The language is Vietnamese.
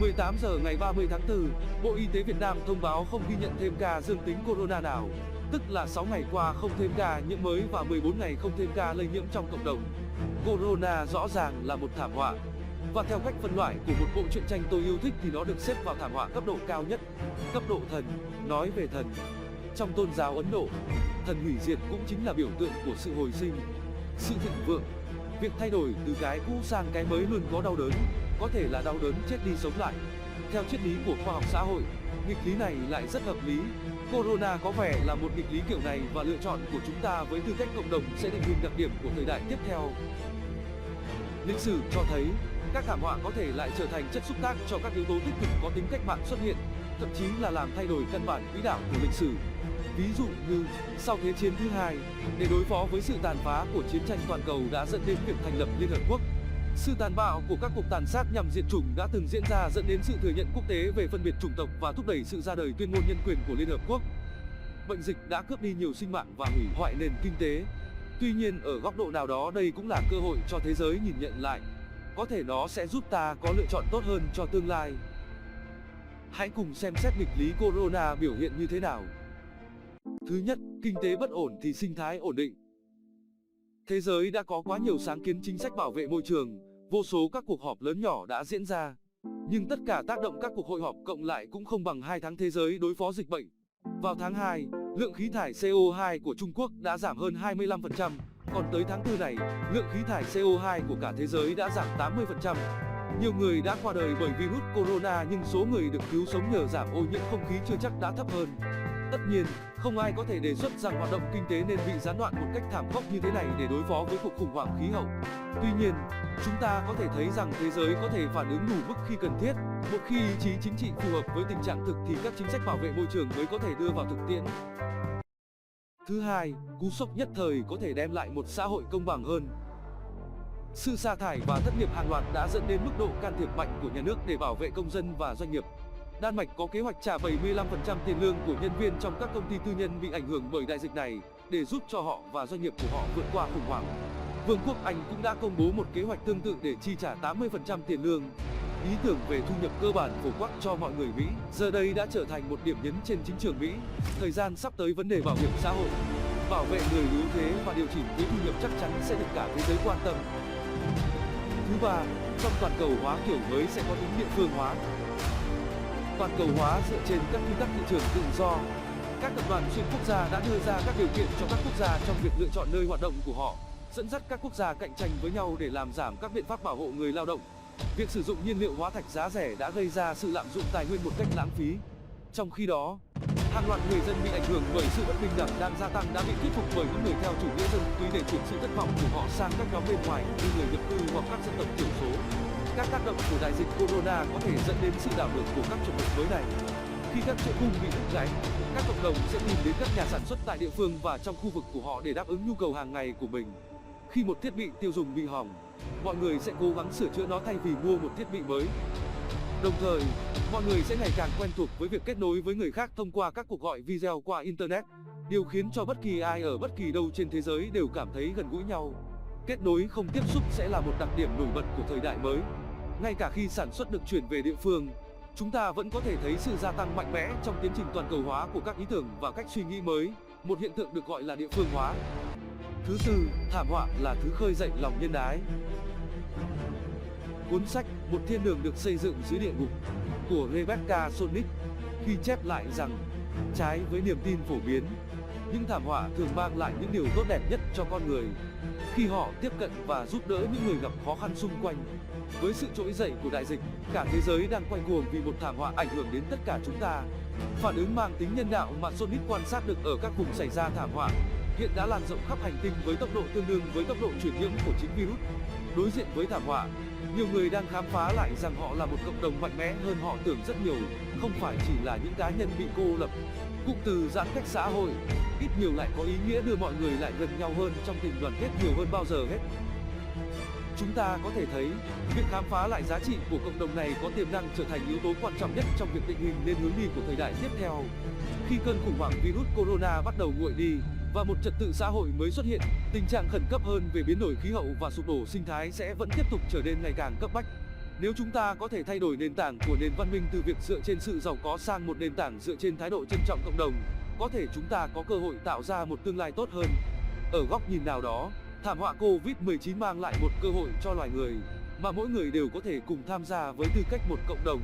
18 giờ ngày 30 tháng 4, Bộ Y tế Việt Nam thông báo không ghi nhận thêm ca dương tính corona nào, tức là 6 ngày qua không thêm ca nhiễm mới và 14 ngày không thêm ca lây nhiễm trong cộng đồng. Corona rõ ràng là một thảm họa. Và theo cách phân loại của một bộ truyện tranh tôi yêu thích thì nó được xếp vào thảm họa cấp độ cao nhất, cấp độ thần. Nói về thần, trong tôn giáo Ấn Độ, thần hủy diệt cũng chính là biểu tượng của sự hồi sinh, sự thịnh vượng. Việc thay đổi từ cái cũ sang cái mới luôn có đau đớn, có thể là đau đớn chết đi sống lại. Theo triết lý của khoa học xã hội, nghịch lý này lại rất hợp lý. Corona có vẻ là một nghịch lý kiểu này và lựa chọn của chúng ta với tư cách cộng đồng sẽ định hình đặc điểm của thời đại tiếp theo. Lịch sử cho thấy, các thảm họa có thể lại trở thành chất xúc tác cho các yếu tố tích cực có tính cách mạng xuất hiện, thậm chí là làm thay đổi căn bản quỹ đạo của lịch sử. Ví dụ như, sau Thế chiến thứ hai, để đối phó với sự tàn phá của chiến tranh toàn cầu đã dẫn đến việc thành lập Liên Hợp Quốc. Sự tàn bạo của các cuộc tàn sát nhằm diệt chủng đã từng diễn ra dẫn đến sự thừa nhận quốc tế về phân biệt chủng tộc và thúc đẩy sự ra đời tuyên ngôn nhân quyền của Liên Hợp Quốc. Bệnh dịch đã cướp đi nhiều sinh mạng và hủy hoại nền kinh tế. Tuy nhiên ở góc độ nào đó đây cũng là cơ hội cho thế giới nhìn nhận lại. Có thể nó sẽ giúp ta có lựa chọn tốt hơn cho tương lai. Hãy cùng xem xét nghịch lý corona biểu hiện như thế nào. Thứ nhất, kinh tế bất ổn thì sinh thái ổn định. Thế giới đã có quá nhiều sáng kiến chính sách bảo vệ môi trường, vô số các cuộc họp lớn nhỏ đã diễn ra. Nhưng tất cả tác động các cuộc hội họp cộng lại cũng không bằng 2 tháng thế giới đối phó dịch bệnh. Vào tháng 2, lượng khí thải CO2 của Trung Quốc đã giảm hơn 25%, còn tới tháng 4 này, lượng khí thải CO2 của cả thế giới đã giảm 80%. Nhiều người đã qua đời bởi virus corona nhưng số người được cứu sống nhờ giảm ô nhiễm không khí chưa chắc đã thấp hơn. Tất nhiên, không ai có thể đề xuất rằng hoạt động kinh tế nên bị gián đoạn một cách thảm khốc như thế này để đối phó với cuộc khủng hoảng khí hậu. Tuy nhiên, chúng ta có thể thấy rằng thế giới có thể phản ứng đủ mức khi cần thiết. Một khi ý chí chính trị phù hợp với tình trạng thực thì các chính sách bảo vệ môi trường mới có thể đưa vào thực tiễn. Thứ hai, cú sốc nhất thời có thể đem lại một xã hội công bằng hơn. Sự sa thải và thất nghiệp hàng loạt đã dẫn đến mức độ can thiệp mạnh của nhà nước để bảo vệ công dân và doanh nghiệp. Đan Mạch có kế hoạch trả 75% tiền lương của nhân viên trong các công ty tư nhân bị ảnh hưởng bởi đại dịch này để giúp cho họ và doanh nghiệp của họ vượt qua khủng hoảng. Vương quốc Anh cũng đã công bố một kế hoạch tương tự để chi trả 80% tiền lương. Ý tưởng về thu nhập cơ bản phổ quát cho mọi người Mỹ giờ đây đã trở thành một điểm nhấn trên chính trường Mỹ. Thời gian sắp tới vấn đề bảo hiểm xã hội, bảo vệ người yếu thế và điều chỉnh thuế thu nhập chắc chắn sẽ được cả thế giới quan tâm. Thứ ba, trong toàn cầu hóa kiểu mới sẽ có tính địa phương hóa. Toàn cầu hóa dựa trên các quy tắc thị trường tự do. Các tập đoàn xuyên quốc gia đã đưa ra các điều kiện cho các quốc gia trong việc lựa chọn nơi hoạt động của họ, dẫn dắt các quốc gia cạnh tranh với nhau để làm giảm các biện pháp bảo hộ người lao động. Việc sử dụng nhiên liệu hóa thạch giá rẻ đã gây ra sự lạm dụng tài nguyên một cách lãng phí. Trong khi đó, hàng loạt người dân bị ảnh hưởng bởi sự bất bình đẳng đang gia tăng đã bị thuyết phục bởi những người theo chủ nghĩa dân túy để chuyển sự thất vọng của họ sang các nhóm bên ngoài như người nhập cư hoặc các dân tộc thiểu số. Các tác động của đại dịch corona có thể dẫn đến sự đảo ngược của các chuẩn mực mới này. Khi các chuỗi cung bị đứt gãy, các cộng đồng sẽ tìm đến các nhà sản xuất tại địa phương và trong khu vực của họ để đáp ứng nhu cầu hàng ngày của mình. Khi một thiết bị tiêu dùng bị hỏng, mọi người sẽ cố gắng sửa chữa nó thay vì mua một thiết bị mới. Đồng thời, mọi người sẽ ngày càng quen thuộc với việc kết nối với người khác thông qua các cuộc gọi video qua Internet, điều khiến cho bất kỳ ai ở bất kỳ đâu trên thế giới đều cảm thấy gần gũi nhau. Kết nối không tiếp xúc sẽ là một đặc điểm nổi bật của thời đại mới. Ngay cả khi sản xuất được chuyển về địa phương, chúng ta vẫn có thể thấy sự gia tăng mạnh mẽ trong tiến trình toàn cầu hóa của các ý tưởng và cách suy nghĩ mới, một hiện tượng được gọi là địa phương hóa. Thứ tư, thảm họa là thứ khơi dậy lòng nhân ái. Cuốn sách Một thiên đường được xây dựng dưới địa ngục của Rebecca Solnit khi chép lại rằng, trái với niềm tin phổ biến, những thảm họa thường mang lại những điều tốt đẹp nhất cho con người khi họ tiếp cận và giúp đỡ những người gặp khó khăn xung quanh. Với sự trỗi dậy của đại dịch, cả thế giới đang quay cuồng vì một thảm họa ảnh hưởng đến tất cả chúng ta. Phản ứng mang tính nhân đạo mà Solnit quan sát được ở các vùng xảy ra thảm họa hiện đã lan rộng khắp hành tinh với tốc độ tương đương với tốc độ truyền nhiễm của chính virus. Đối diện với thảm họa, nhiều người đang khám phá lại rằng họ là một cộng đồng mạnh mẽ hơn họ tưởng rất nhiều, không phải chỉ là những cá nhân bị cô lập. Cụm từ giãn cách xã hội ít nhiều lại có ý nghĩa đưa mọi người lại gần nhau hơn trong tình đoàn kết nhiều hơn bao giờ hết. Chúng ta có thể thấy, việc khám phá lại giá trị của cộng đồng này có tiềm năng trở thành yếu tố quan trọng nhất trong việc định hình nên hướng đi của thời đại tiếp theo. Khi cơn khủng hoảng virus corona bắt đầu nguội đi và một trật tự xã hội mới xuất hiện, tình trạng khẩn cấp hơn về biến đổi khí hậu và sụp đổ sinh thái sẽ vẫn tiếp tục trở nên ngày càng cấp bách. Nếu chúng ta có thể thay đổi nền tảng của nền văn minh từ việc dựa trên sự giàu có sang một nền tảng dựa trên thái độ trân trọng cộng đồng, có thể chúng ta có cơ hội tạo ra một tương lai tốt hơn. Ở góc nhìn nào đó, thảm họa Covid-19 mang lại một cơ hội cho loài người, mà mỗi người đều có thể cùng tham gia với tư cách một cộng đồng.